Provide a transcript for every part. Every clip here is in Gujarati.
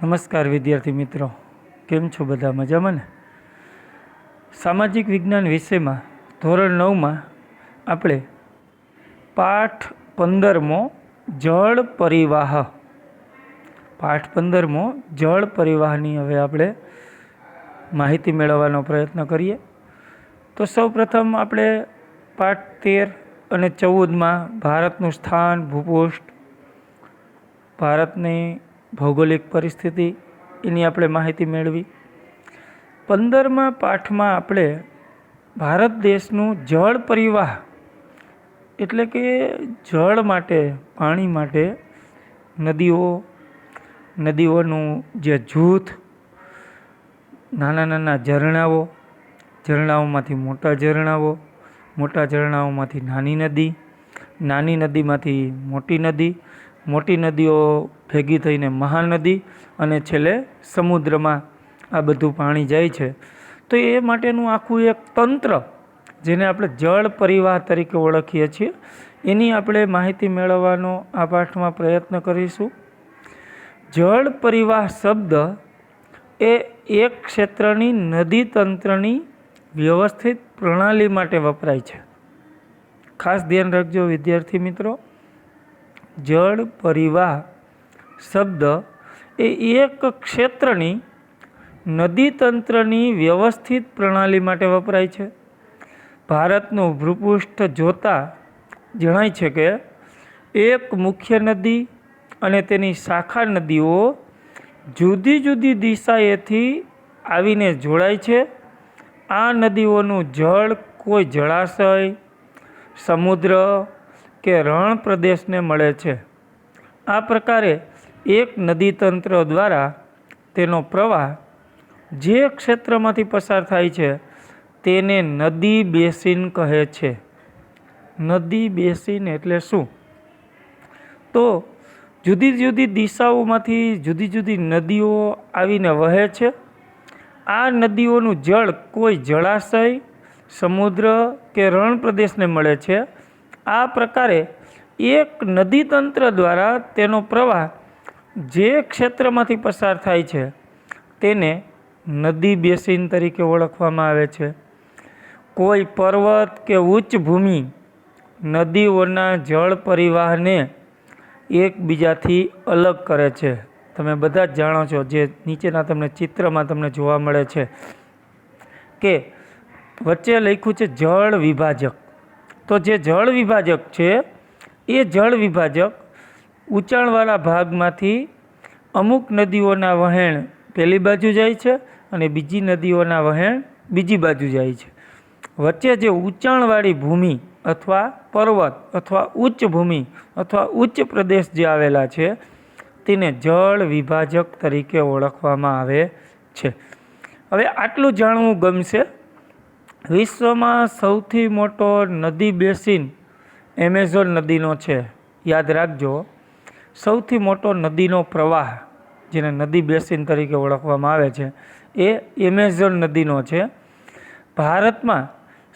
નમસ્કાર વિદ્યાર્થી મિત્રો, કેમ છો? બધા મજામાં ને? સામાજિક વિજ્ઞાન વિષયમાં ધોરણ 9માં આપણે પાઠ 15મો જળ પરિવાહ જળ પરિવાહની હવે આપણે માહિતી મેળવવાનો પ્રયત્ન કરીએ. તો સૌપ્રથમ આપણે પાઠ 13 અને 14માં ભારતનું સ્થાન, ભૂપૃષ્ઠ, ભારતની ભૌગોલિક પરિસ્થિતિ એની આપણે માહિતી મેળવી. 15મા પાઠમાં આપણે ભારત દેશનું જળ પરિવાહ એટલે કે જળ માટે, પાણી માટે નદીઓનું જે જૂથ, નાના નાના ઝરણાઓ, ઝરણાઓમાંથી મોટા ઝરણાઓ, મોટા ઝરણાઓમાંથી નાની નદી, નાની નદીમાંથી મોટી નદી, મોટી નદીઓ ભેગી થઈને મહાનદી અને છેલ્લે સમુદ્રમાં આ બધું પાણી જાય છે. તો એ માટેનું આખું એક તંત્ર જેને આપણે જળ પરિવાહ તરીકે ઓળખીએ છીએ એની આપણે માહિતી મેળવવાનો આ પાઠમાં પ્રયત્ન કરીશું. જળ પરિવાહ શબ્દ એ એક ક્ષેત્રની નદી તંત્રની વ્યવસ્થિત પ્રણાલી માટે વપરાય છે. ખાસ ધ્યાન રાખજો વિદ્યાર્થી મિત્રો, જળ પરિવાહ શબ્દ એ એક ક્ષેત્રની નદી તંત્રની વ્યવસ્થિત પ્રણાલી માટે વપરાય છે. ભારતનું ભૂપૃષ્ઠ જોતા જણાય છે કે એક મુખ્ય નદી અને તેની શાખા નદીઓ જુદી જુદી દિશાએથી આવીને જોડાય છે. આ નદીઓનું જળ કોઈ જળાશય, સમુદ્ર કે રણ પ્રદેશને મળે છે. આ પ્રકારે એક નદી તંત્ર દ્વારા તેનો પ્રવાહ જે ક્ષેત્રમાંથી પસાર થાય છે તેને નદી બેસિન કહે છે. નદી બેસિન એટલે શું? તો જુદી જુદી દિશાઓમાંથી જુદી જુદી નદીઓ આવીને વહે છે. આ નદીઓનું જળ કોઈ જળાશય, સમુદ્ર કે રણ પ્રદેશને મળે છે. આ પ્રકારે એક નદી તંત્ર દ્વારા તેનો પ્રવાહ જે ક્ષેત્રમાંથી પસાર થાય છે તેને નદી બેસિન તરીકે ઓળખવામાં આવે છે. કોઈ પર્વત કે ઉચ્ચ ભૂમિ નદીઓના જળ પરિવાહને એકબીજાથી અલગ કરે છે. તમે બધા જ જાણો છો, જે નીચેના તમને ચિત્રમાં તમને જોવા મળે છે કે વચ્ચે લખ્યું છે જળ વિભાજક. તો જે જળ વિભાજક છે એ જળ વિભાજક ઊંચાણવાળા ભાગમાંથી અમુક નદીઓના વહેણ પેલી બાજુ જાય છે અને બીજી નદીઓના વહેણ બીજી બાજુ જાય છે. વચ્ચે જે ઊંચાણવાળી ભૂમિ અથવા પર્વત અથવા ઉચ્ચ ભૂમિ અથવા ઉચ્ચ પ્રદેશ જે આવેલા છે તેને જળ વિભાજક તરીકે ઓળખવામાં આવે છે. હવે આટલું જાણવું ગમશે. વિશ્વમાં સૌથી મોટો નદી બેસિન એમેઝોન નદીનો છે. યાદ રાખજો, સૌથી મોટો નદીનો પ્રવાહ જેને નદી બેસિન તરીકે ઓળખવામાં આવે છે એ એમેઝોન નદીનો છે. ભારતમાં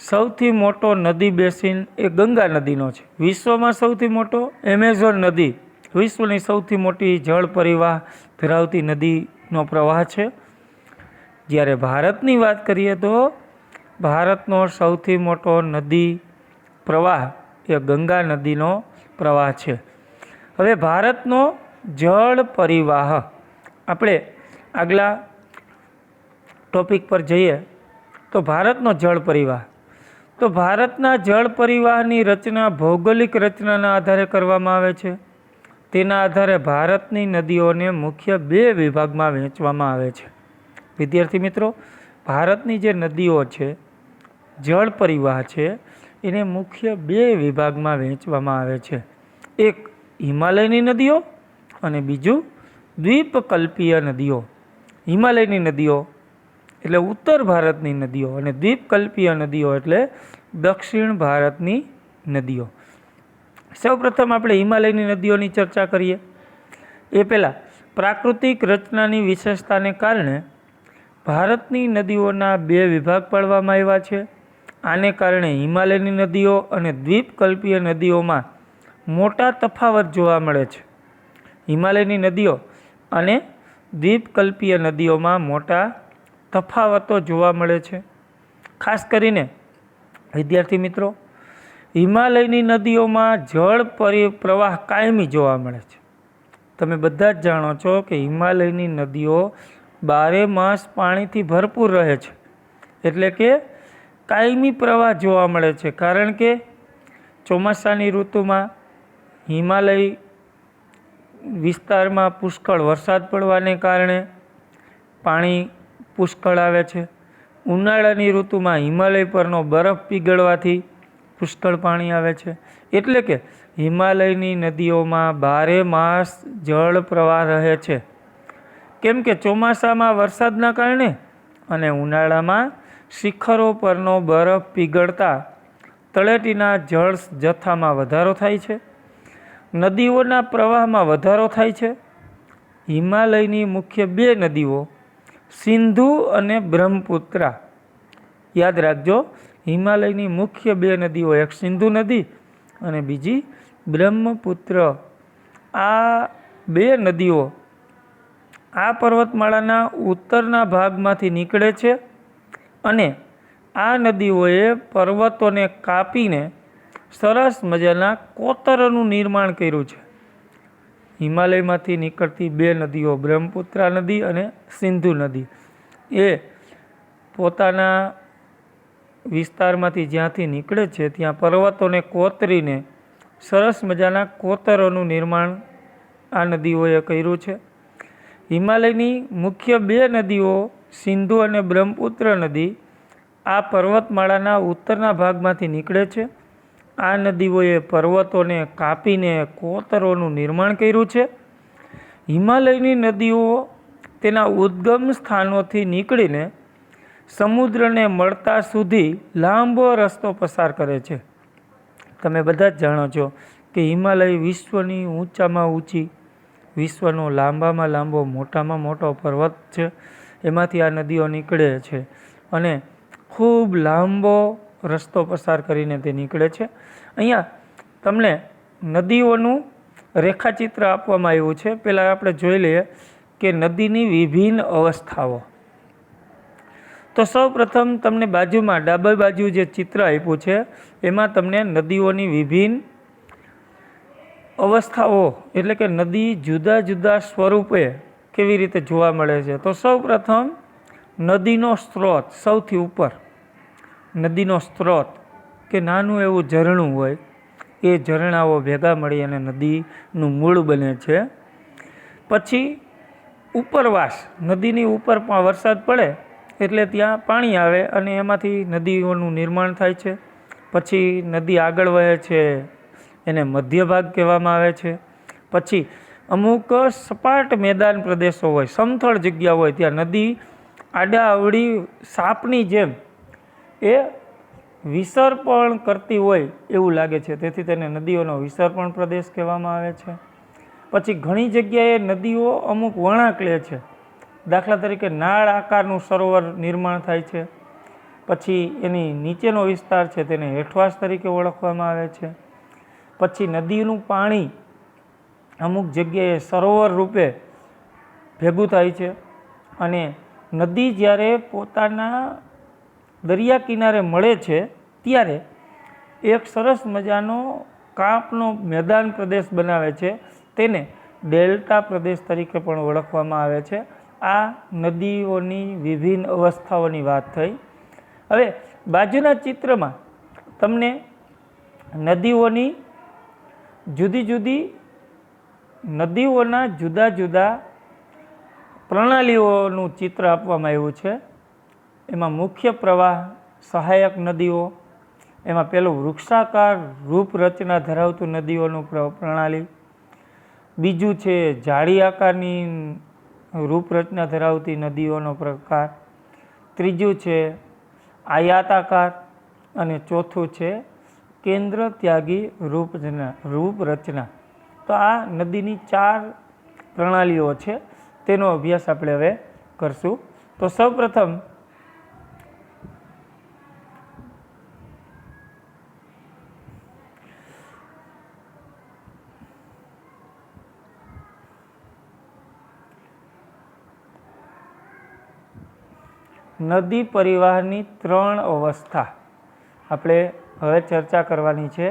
સૌથી મોટો નદી બેસિન એ ગંગા નદીનો છે. વિશ્વમાં સૌથી મોટો એમેઝોન નદી વિશ્વની સૌથી મોટી જળ પરિવાહ ધરાવતી નદીનો પ્રવાહ છે. જ્યારે ભારતની વાત કરીએ તો ભારતનો સૌથી મોટો નદી પ્રવાહ એ ગંગા નદીનો પ્રવાહ છે. હવે ભારતનો જળ પરિવાહ, આપણે આગલા ટોપિક પર જઈએ તો ભારતનો જળ પરિવાહ. તો ભારતના જળ પરિવાહની રચના ભૌગોલિક રચનાના આધારે કરવામાં આવે છે. તેના આધારે ભારતની નદીઓને મુખ્ય 2 વિભાગમાં વહેંચવામાં આવે છે. વિદ્યાર્થી મિત્રો, ભારતની જે નદીઓ છે, જળ પરિવાહ છે, એને મુખ્ય 2 વિભાગમાં વહેંચવામાં આવે છે. એક હિમાલયની નદીઓ અને બીજું દ્વીપકલ્પીય નદીઓ. હિમાલયની નદીઓ એટલે ઉત્તર ભારતની નદીઓ અને દ્વીપકલ્પીય નદીઓ એટલે દક્ષિણ ભારતની નદીઓ. સૌપ્રથમ આપણે હિમાલયની નદીઓની ચર્ચા કરીએ. એ પહેલાં પ્રાકૃતિક રચનાની વિશેષતાને કારણે ભારતની નદીઓના 2 વિભાગ પાડવામાં આવ્યા છે. આને કારણે હિમાલયની નદીઓ અને દ્વીપકલ્પીય નદીઓમાં મોટા તફાવત જોવા મળે છે. હિમાલયની નદીઓ અને દ્વીપકલ્પીય નદીઓમાં મોટા તફાવતો જોવા મળે છે. ખાસ કરીને વિદ્યાર્થી મિત્રો, હિમાલયની નદીઓમાં જળ પ્રવાહ કાયમી જોવા મળે છે. તમે બધા જ જાણો છો કે હિમાલયની નદીઓ 12 માસ પાણીથી ભરપૂર રહે છે, એટલે કે કાયમી પ્રવાહ જોવા મળે છે. કારણ કે ચોમાસાની ઋતુમાં હિમાલય વિસ્તારમાં પુષ્કળ વરસાદ પડવાને કારણે પાણી પુષ્કળ આવે છે. ઉનાળાની ઋતુમાં હિમાલય પરનો બરફ પીગળવાથી પુષ્કળ પાણી આવે છે. એટલે કે હિમાલયની નદીઓમાં 12 માસ જળ પ્રવાહ રહે છે. કેમ કે ચોમાસામાં વરસાદના કારણે અને ઉનાળામાં શિખરો પરનો બરફ પીગળતા તળેટીના જળ જથ્થામાં વધારો થાય છે. નદીઓના પ્રવાહમાં વધારો થાય છે. હિમાલયની મુખ્ય 2 નદીઓ સિંધુ અને બ્રહ્મપુત્રા, યાદ રાખજો, હિમાલયની મુખ્ય 2 નદીઓ, એક સિંધુ નદી અને બીજી બ્રહ્મપુત્ર. આ 2 નદીઓ આ પર્વતમાળાના ઉત્તરના ભાગમાંથી નીકળે છે અને આ નદીઓએ પર્વતોને કાપીને સરસ મજાના કોતરોનું નિર્માણ કર્યું છે. હિમાલયમાંથી નીકળતી 2 નદીઓ બ્રહ્મપુત્રા નદી અને સિંધુ નદી એ પોતાના વિસ્તારમાંથી જ્યાંથી નીકળે છે ત્યાં પર્વતોને કોતરીને સરસ મજાના કોતરોનું નિર્માણ આ નદીઓએ કર્યું છે. હિમાલયની મુખ્ય 2 નદીઓ સિંધુ અને બ્રહ્મપુત્ર નદી આ પર્વતમાળાના ઉત્તરના ભાગમાંથી નીકળે છે. આ નદીઓએ પર્વતોને કાપીને કોતરોનું નિર્માણ કર્યું છે. હિમાલયની નદીઓ તેના ઉદ્ગમ સ્થાનોથી નીકળીને સમુદ્રને મળતા સુધી લાંબો રસ્તો પસાર કરે છે. તમે બધા જ જાણો છો કે હિમાલય વિશ્વની ઊંચામાં ઊંચી, વિશ્વનો લાંબામાં લાંબો, મોટામાં મોટો પર્વત છે. એમાંથી આ નદીઓ નીકળે છે અને ખૂબ લાંબો રસ્તો પસાર કરીને તે નીકળે છે. અહીંયા તમને નદીઓનું રેખાચિત્ર આપવામાં આવ્યું છે. પહેલાં આપણે જોઈ લઈએ કે નદીની વિભિન્ન અવસ્થાઓ. તો સૌ પ્રથમ તમને બાજુમાં ડાબી બાજુ જે ચિત્ર આપ્યું છે એમાં તમને નદીઓની વિભિન્ન અવસ્થાઓ, એટલે કે નદી જુદા જુદા સ્વરૂપે કેવી રીતે જોવા મળે છે. તો સૌ પ્રથમ નદીનો સ્ત્રોત, સૌથી ઉપર નદીનો સ્ત્રોત કે નાનું એવું ઝરણું હોય, એ ઝરણાઓ ભેગા મળી અને નદીનું મૂળ બને છે. પછી ઉપરવાસ, નદીની ઉપર પણ વરસાદ પડે એટલે ત્યાં પાણી આવે અને એમાંથી નદીઓનું નિર્માણ થાય છે. પછી નદી આગળ વહે છે, એને મધ્ય ભાગ કહેવામાં આવે છે. પછી અમુક સપાટ મેદાન પ્રદેશો હોય, સમથળ જગ્યા હોય, ત્યાં નદી આડા અવળી સાપની જેમ એ વિસર્પણ કરતી હોય એવું લાગે છે, તેથી તેને નદીઓનો વિસર્પણ પ્રદેશ કહેવામાં આવે છે. પછી ઘણી જગ્યાએ નદીઓ અમુક વળાંક લે છે. દાખલા તરીકે નાળ આકારનું સરોવર નિર્માણ થાય છે. પછી એની નીચેનો વિસ્તાર છે તેને હેઠવાસ તરીકે ઓળખવામાં આવે છે. પછી નદીનું પાણી અમુક જગ્યાએ સરોવર રૂપે ભેગું થાય છે અને નદી જ્યારે પોતાના દરિયા કિનારે મળે છે ત્યારે એક સરસ મજાનો કાંપનો મેદાન પ્રદેશ બનાવે છે. તેને ડેલ્ટા પ્રદેશ તરીકે પણ ઓળખવામાં આવે છે. આ નદીઓની વિભિન્ન અવસ્થાઓની વાત થઈ. હવે બાજુના ચિત્રમાં તમને નદીઓની જુદી જુદી નદીઓના જુદા જુદા પ્રણાલીઓનું ચિત્ર આપવામાં આવ્યું છે. એમાં મુખ્ય પ્રવાહ, સહાયક નદીઓ, એમાં પેલું વૃક્ષાકાર રૂપરચના ધરાવતું નદીઓનું પ્રણાલી. બીજું છે જાળી આકારની રૂપરચના ધરાવતી નદીઓનો પ્રકાર. ત્રીજું છે આયાતાકાર અને ચોથું છે કેન્દ્ર ત્યાગી રૂપરચના. તો આ નદીની 4 પ્રણાલીઓ છે, તેનો અભ્યાસ આપણે હવે કરશું. તો સૌપ્રથમ નદી પરિવાહની 3 અવસ્થા આપણે હવે ચર્ચા કરવાની છે.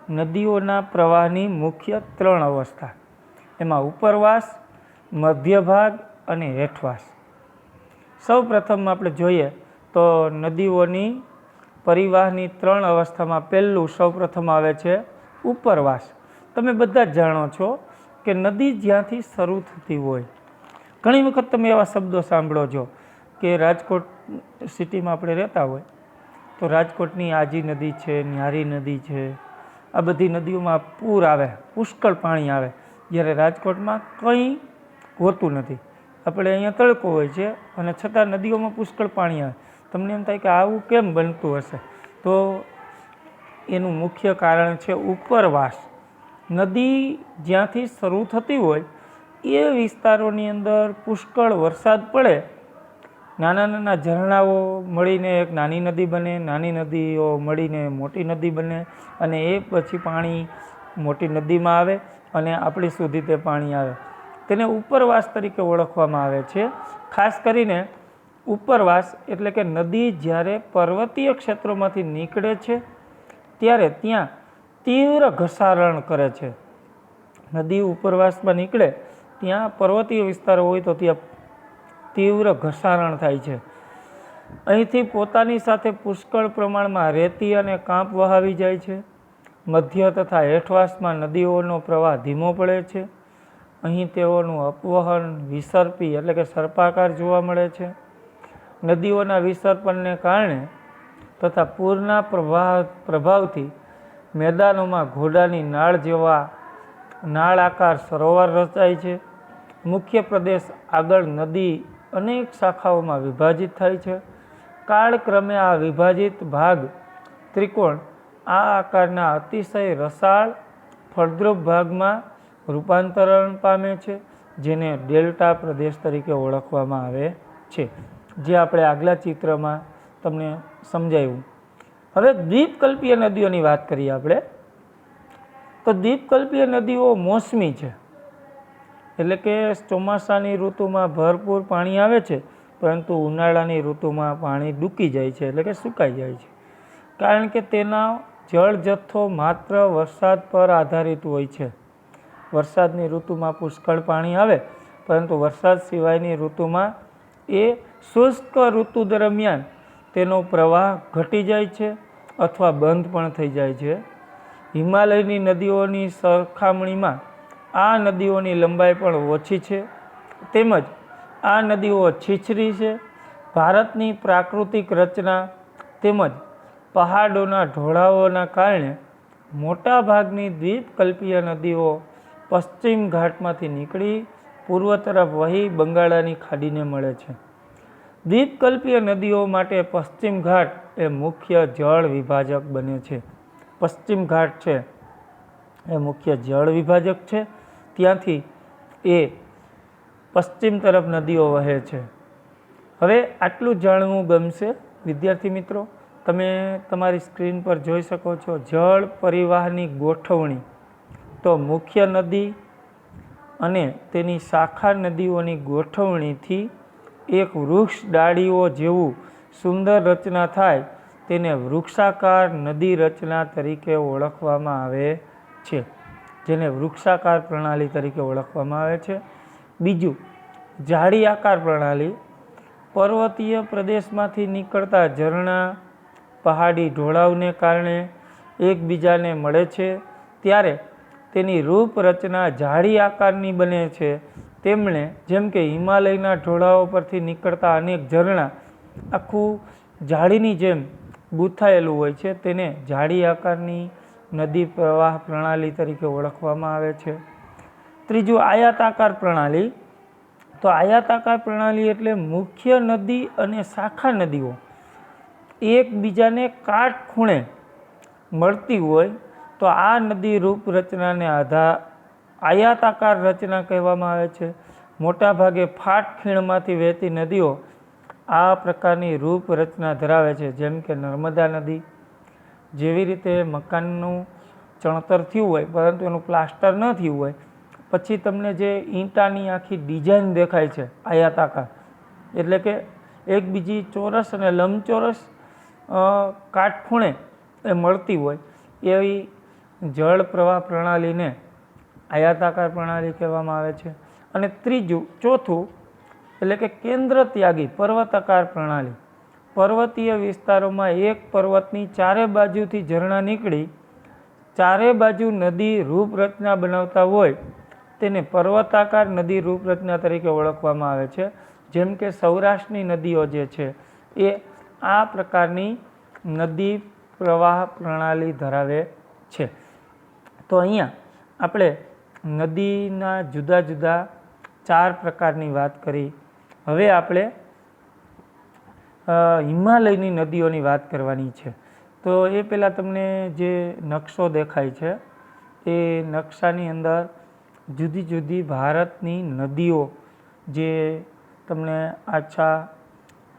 નદીઓના પ્રવાહની મુખ્ય 3 અવસ્થા, એમાં ઉપરવાસ, મધ્ય ભાગ અને હેઠવાસ. સૌ પ્રથમ આપણે જોઈએ તો નદીઓની પરિવાહની 3 અવસ્થામાં પહેલું સૌ પ્રથમ આવે છે ઉપરવાસ. તમે બધા જ જાણો છો કે નદી જ્યાંથી શરૂ થતી હોય, ઘણી વખત તમે એવા શબ્દો સાંભળો છો કે રાજકોટ સિટીમાં આપણે રહેતા હોય તો રાજકોટની આજી નદી છે, ન્યારી નદી છે, આ બધી નદીઓમાં પૂર આવે, પુષ્કળ પાણી આવે, જ્યારે રાજકોટમાં કંઈ હોતું નથી. આપણે અહીંયા તડકો હોય છે અને છતાં નદીઓમાં પુષ્કળ પાણી આવે. તમને એમ થાય કે આવું કેમ બનતું હશે? તો એનું મુખ્ય કારણ છે ઉપરવાસ. નદી જ્યાંથી શરૂ થતી હોય એ વિસ્તારોની અંદર પુષ્કળ વરસાદ પડે, નાના નાના ઝરણાઓ મળીને એક નાની નદી બને, નાની નદીઓ મળીને મોટી નદી બને, અને એ પછી પાણી મોટી નદીમાં આવે અને આપણી સુધી તે પાણી આવે. તેને ઉપરવાસ તરીકે ઓળખવામાં આવે છે. ખાસ કરીને ઉપરવાસ એટલે કે નદી જ્યારે પર્વતીય ક્ષેત્રોમાંથી નીકળે છે ત્યારે ત્યાં તીવ્ર ઘસારણ કરે છે. નદી ઉપરવાસમાં નીકળે ત્યાં પર્વતીય વિસ્તારો હોય તો ત્યાં તીવ્ર ઘસારણ થાય છે. અહીંથી પોતાની સાથે પુષ્કળ પ્રમાણમાં રેતી અને કાંપ વહાવી જાય છે. મધ્ય તથા હેઠવાસમાં નદીઓનો પ્રવાહ ધીમો પડે છે. અહીં તેઓનું અપવહન વિસર્પી એટલે કે સર્પાકાર જોવા મળે છે. નદીઓના વિસર્પણને કારણે તથા પૂરના પ્રભાવથી મેદાનોમાં ઘોડાની નાળ જેવા નાળ આકાર સરોવર રચાય છે. મુખ્ય પ્રદેશ આગળ નદી અનેક શાખાઓમાં વિભાજિત થાય છે. કાળક્રમે આ વિભાજિત ભાગ ત્રિકોણ આ આકારના અતિશય રસાળ ફળદ્રુપ ભાગમાં રૂપાંતરણ પામે છે, જેને ડેલ્ટા પ્રદેશ તરીકે ઓળખવામાં આવે છે, જે આપણે આગલા ચિત્રમાં તમને સમજાવ્યું. હવે દ્વીપકલ્પીય નદીઓની વાત કરીએ આપણે તો દ્વીપકલ્પીય નદીઓ મોસમી છે, એટલે કે ચોમાસાની ઋતુમાં ભરપૂર પાણી આવે છે, પરંતુ ઉનાળાની ઋતુમાં પાણી ડૂકી જાય છે, એટલે કે સુકાઈ જાય છે. કારણ કે તેના જળ જથ્થો માત્ર વરસાદ પર આધારિત હોય છે. વરસાદની ઋતુમાં પુષ્કળ પાણી આવે, પરંતુ વરસાદ સિવાયની ઋતુમાં એ શુષ્ક ઋતુ દરમિયાન તેનો પ્રવાહ ઘટી જાય છે અથવા બંધ પણ થઈ જાય છે. હિમાલયની નદીઓની સરખામણીમાં આ નદીઓની લંબાઈ પણ ઓછી છે, તેમજ આ નદીઓ છીછરી છે. ભારતની પ્રાકૃતિક રચના તેમજ પહાડોના ઢોળાવોના કારણે મોટા ભાગની દ્વીપકલ્પીય નદીઓ પશ્ચિમ ઘાટમાંથી નીકળી પૂર્વ તરફ વહી બંગાળાની ખાડીને મળે છે. દ્વીપકલ્પીય નદીઓ માટે પશ્ચિમ ઘાટ એ મુખ્ય જળ વિભાજક બને છે. પશ્ચિમ ઘાટ છે એ મુખ્ય જળ વિભાજક છે. ત્યાંથી એ પશ્ચિમ તરફ નદીઓ વહે છે. હવે આટલું જાણવું ગમશે વિદ્યાર્થી મિત્રો. તમે તમારી સ્ક્રીન પર જોઈ શકો છો જળ પરિવાહની ગોઠવણી. તો મુખ્ય નદી અને તેની શાખા નદીઓની ગોઠવણીથી એક વૃક્ષ ડાળીઓ જેવું સુંદર રચના થાય, તેને વૃક્ષાકાર નદી રચના તરીકે ઓળખવામાં આવે છે, જેને વૃક્ષાકાર પ્રણાલી તરીકે ઓળખવામાં આવે છે. બીજું, જાળી આકાર પ્રણાલી. પર્વતીય પ્રદેશમાંથી નીકળતા ઝરણા પહાડી ઢોળાવને કારણે એકબીજાને મળે છે, ત્યારે તેની રૂપરચના જાળી આકારની બને છે. તેમણે જેમ કે હિમાલયના ઢોળાવો પરથી નીકળતા અનેક ઝરણા આખું જાળીની જેમ ગૂંથાયેલું હોય છે, તેને જાળી આકારની નદી પ્રવાહ પ્રણાલી તરીકે ઓળખવામાં આવે છે. ત્રીજું, આયાતાકાર પ્રણાલી. તો આયાતાકાર પ્રણાલી એટલે મુખ્ય નદી અને શાખા નદીઓ એકબીજાને કાટખૂણે મળતી હોય તો આ નદી રૂપરચનાને આયાતાકાર રચના કહેવામાં આવે છે. મોટા ભાગે ફાટ ખીણમાંથી વહેતી નદીઓ આ પ્રકારની રૂપરચના ધરાવે છે, જેમ કે નર્મદા નદી. જેવી રીતે મકાનનું ચણતર થયું હોય પરંતુ એનું પ્લાસ્ટર ન થયું હોય, પછી તમને જે ઈંટાની આખી ડિઝાઇન દેખાય છે આયાતાકાર, એટલે કે એકબીજી ચોરસ અને લંબચોરસ કાટખૂણે એ મળતી હોય એવી જળ પ્રવાહ પ્રણાલીને આયતાકાર પ્રણાલી કહેવામાં આવે છે. અને ચોથું એટલે કે કેન્દ્ર ત્યાગી પર્વતાકાર પ્રણાલી. પર્વતીય વિસ્તારોમાં એક પર્વતની ચારે બાજુથી ઝરણા નીકળી ચારે બાજુ નદી રૂપરચના બનાવતા હોય તેને પર્વતાકાર નદી રૂપરચના તરીકે ઓળખવામાં આવે છે. જેમ કે સૌરાષ્ટ્રની નદીઓ જે છે એ આ પ્રકારની નદી પ્રવાહ પ્રણાલી ધરાવે છે. તો અહીંયા આપણે નદીના જુદા જુદા 4 પ્રકારની વાત કરી. હવે આપણે હિમાલયની નદીઓની વાત કરવાની છે. તો એ પહેલાં તમને જે નકશો દેખાય છે એ નકશાની અંદર જુદી જુદી ભારતની નદીઓ જે તમને આછા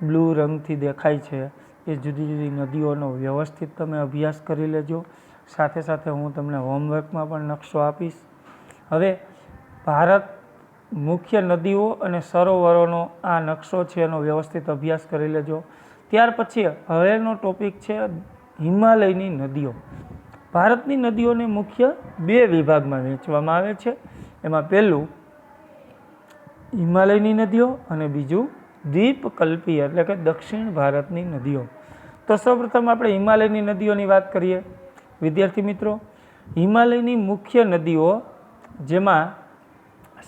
બ્લુ રંગથી દેખાય છે એ જુદી જુદી નદીઓનો વ્યવસ્થિત તમે અભ્યાસ કરી લેજો. સાથે સાથે હું તમને હોમવર્કમાં પણ નકશો આપીશ. હવે ભારત મુખ્ય નદીઓ અને સરોવરોનો આ નકશો છે એનો વ્યવસ્થિત અભ્યાસ કરી લેજો. ત્યાર પછી હવેનો ટોપિક છે હિમાલયની નદીઓ. ભારતની નદીઓને મુખ્ય 2 વિભાગમાં વહેંચવામાં આવે છે. એમાં પહેલું હિમાલયની નદીઓ અને બીજું દ્વીપકલ્પીય એટલે કે દક્ષિણ ભારતની નદીઓ. તો સૌપ્રથમ આપણે હિમાલયની નદીઓની વાત કરીએ. વિદ્યાર્થી મિત્રો, હિમાલયની મુખ્ય નદીઓ જેમાં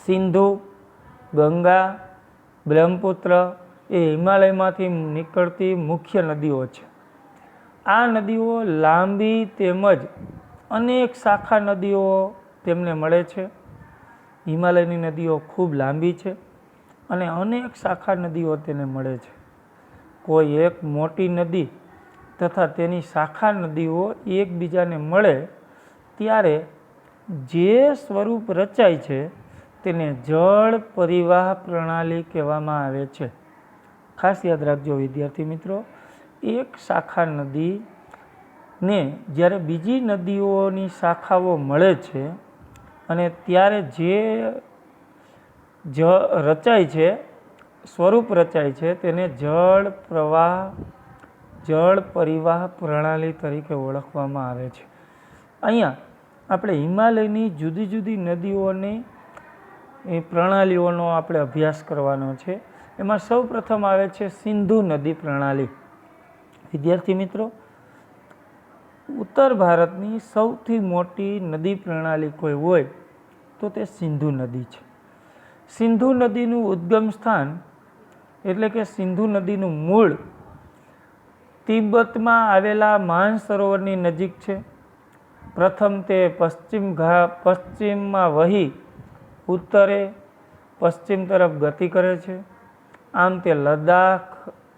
સિંધુ, ગંગા, બ્રહ્મપુત્ર એ હિમાલયમાંથી નીકળતી મુખ્ય નદીઓ છે. આ નદીઓ લાંબી તેમજ અનેક શાખા નદીઓ તેમને મળે છે. હિમાલયની નદીઓ ખૂબ લાંબી છે અને અનેક શાખા નદીઓ તેને મળે છે. કોઈ એક મોટી નદી તથા તેની શાખા નદીઓ એકબીજાને મળે ત્યારે જે સ્વરૂપ રચાય છે તેને જળ પરિવાહ પ્રણાલી કહેવામાં આવે છે. ખાસ યાદ રાખજો વિદ્યાર્થી મિત્રો, એક શાખા નદીને જ્યારે બીજી નદીઓની શાખાઓ મળે છે અને ત્યારે જે રચાય છે સ્વરૂપ રચાય છે તેને જળ પરિવાહ પ્રણાલી તરીકે ઓળખવામાં આવે છે. અહીંયા આપણે હિમાલયની જુદી જુદી નદીઓની પ્રણાલીઓનો આપણે અભ્યાસ કરવાનો છે. એમાં સૌ પ્રથમ આવે છે સિંધુ નદી પ્રણાલી. વિદ્યાર્થી મિત્રો, ઉત્તર ભારતની સૌથી મોટી નદી પ્રણાલી કોઈ હોય તો તે સિંધુ નદી છે. સિંધુ નદીનું ઉદ્ગમ સ્થાન એટલે કે સિંધુ નદીનું મૂળ તિબ્બતમાં આવેલા માનસરોવરની નજીક છે. પ્રથમ તે પશ્ચિમમાં વહી ઉત્તરે પશ્ચિમ તરફ ગતિ કરે છે. આમ તે લદ્દાખ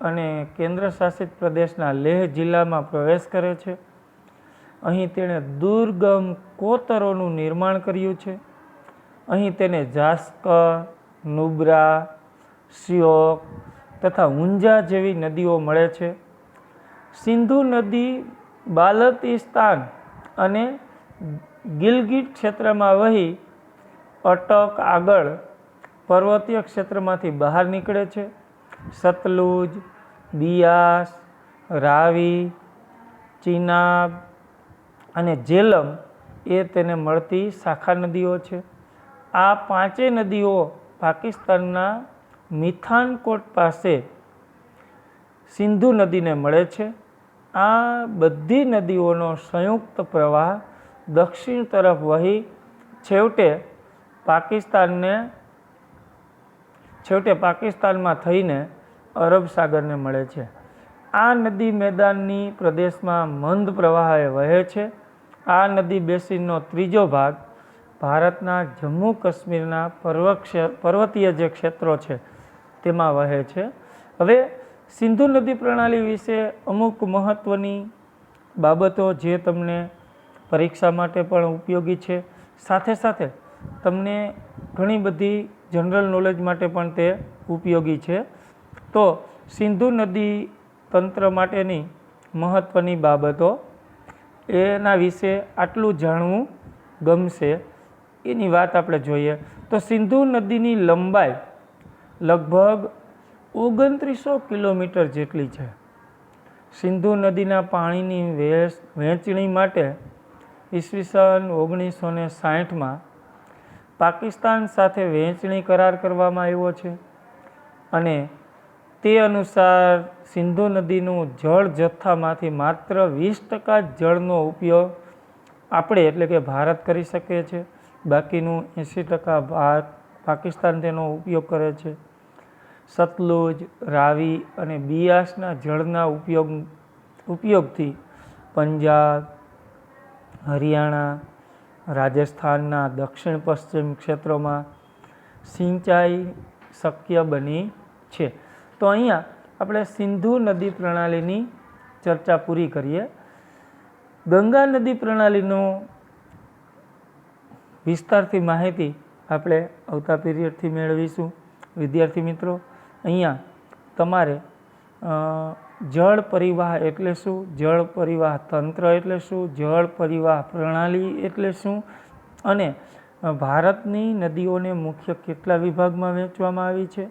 અને કેન્દ્ર શાસિત પ્રદેશના લેહ જિલ્લામાં પ્રવેશ કરે છે. અહીં તેણે દુર્ગમ કોતરોનું નિર્માણ કર્યું છે. અહીં તેને જાસ્કર, નુબ્રા, શ્યોક તથા ઊંઝા જેવી નદીઓ મળે છે. સિંધુ નદી બાલ્ટિસ્તાન અને ગિલગિટ ક્ષેત્રમાં વહી અટક આગળ પર્વતીય ક્ષેત્રમાંથી બહાર નીકળે છે. સતલુજ, બિયાસ, રાવી, ચિનાબ અને જેલમ એ તેને મળતી શાખા નદીઓ છે. આ 5 નદીઓ પાકિસ્તાનના મિથાનકોટ પાસે સિંધુ નદીને મળે છે. આ બધી નદીઓનો સંયુક્ત પ્રવાહ દક્ષિણ તરફ વહી છેવટે પાકિસ્તાનમાં થઈને અરબ સાગરને મળે છે. આ નદી મેદાનની પ્રદેશમાં મંદ પ્રવાહે વહે છે. આ નદી બેસિનનો ત્રીજો ભાગ ભારતના જમ્મુ કાશ્મીરના પર્વતીય જે ક્ષેત્રો છે તેમાં વહે છે. હવે સિંધુ નદી પ્રણાલી વિશે અમુક મહત્ત્વની બાબતો જે તમને પરીક્ષા માટે પણ ઉપયોગી છે, સાથે સાથે તમને ઘણી બધી જનરલ નોલેજ માટે પણ તે ઉપયોગી છે. તો સિંધુ નદી તંત્ર માટેની મહત્ત્વની બાબતો એના વિશે આટલું જાણવું ગમશે. એની વાત આપણે જોઈએ તો સિંધુ નદીની લંબાઈ લગભગ 2900 કિલોમીટર જેટલી છે. સિંધુ નદીના પાણીની વહેંચણી માટે ઈસવીસન 1960માં પાકિસ્તાન સાથે વહેંચણી કરાર કરવામાં આવ્યો છે અને તે અનુસાર સિંધુ નદીનું જળ જથ્થામાંથી માત્ર 20% જળનો ઉપયોગ આપણે એટલે કે ભારત કરી શકીએ છીએ. બાકીનું 80% પાકિસ્તાન તેનો ઉપયોગ કરે છે. સતલુજ, રાવી અને બિયાસના જળના ઉપયોગથી પંજાબ, હરિયાણા, રાજસ્થાનના દક્ષિણ પશ્ચિમ ક્ષેત્રોમાં સિંચાઈ શક્ય બની છે. તો અહીંયા આપણે સિંધુ નદી પ્રણાલીની ચર્ચા પૂરી કરીએ. ગંગા નદી પ્રણાલીનો વિસ્તારથી માહિતી આપણે આવતા પીરિયડથી મેળવીશું. વિદ્યાર્થી મિત્રો, અહીંયા તમારે જળ પરિવાહ એટલે શું, જળ પરિવાહ તંત્ર એટલે શું, જળ પરિવાહ પ્રણાલી એટલે શું અને ભારતની નદીઓને મુખ્ય કેટલા વિભાગમાં વહેંચવામાં આવી છે,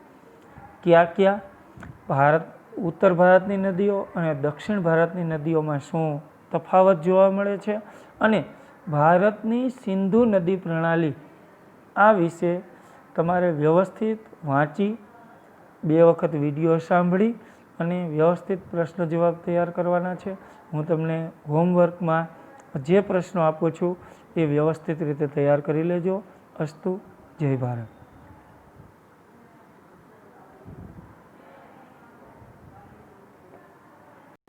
ક્યાં ઉત્તર ભારતની નદીઓ અને દક્ષિણ ભારતની નદીઓમાં શું તફાવત જોવા મળે છે અને ભારતની સિંધુ નદી પ્રણાલી આ વિશે તમારે વ્યવસ્થિત વાંચી 2 વખત વિડીયો સાંભળી અને વ્યવસ્થિત પ્રશ્ન જવાબ તૈયાર કરવાના છે. હું તમને હોમવર્કમાં જે પ્રશ્નો આપું છું એ વ્યવસ્થિત રીતે તૈયાર કરી લેજો. અસ્તુ. જય ભારત.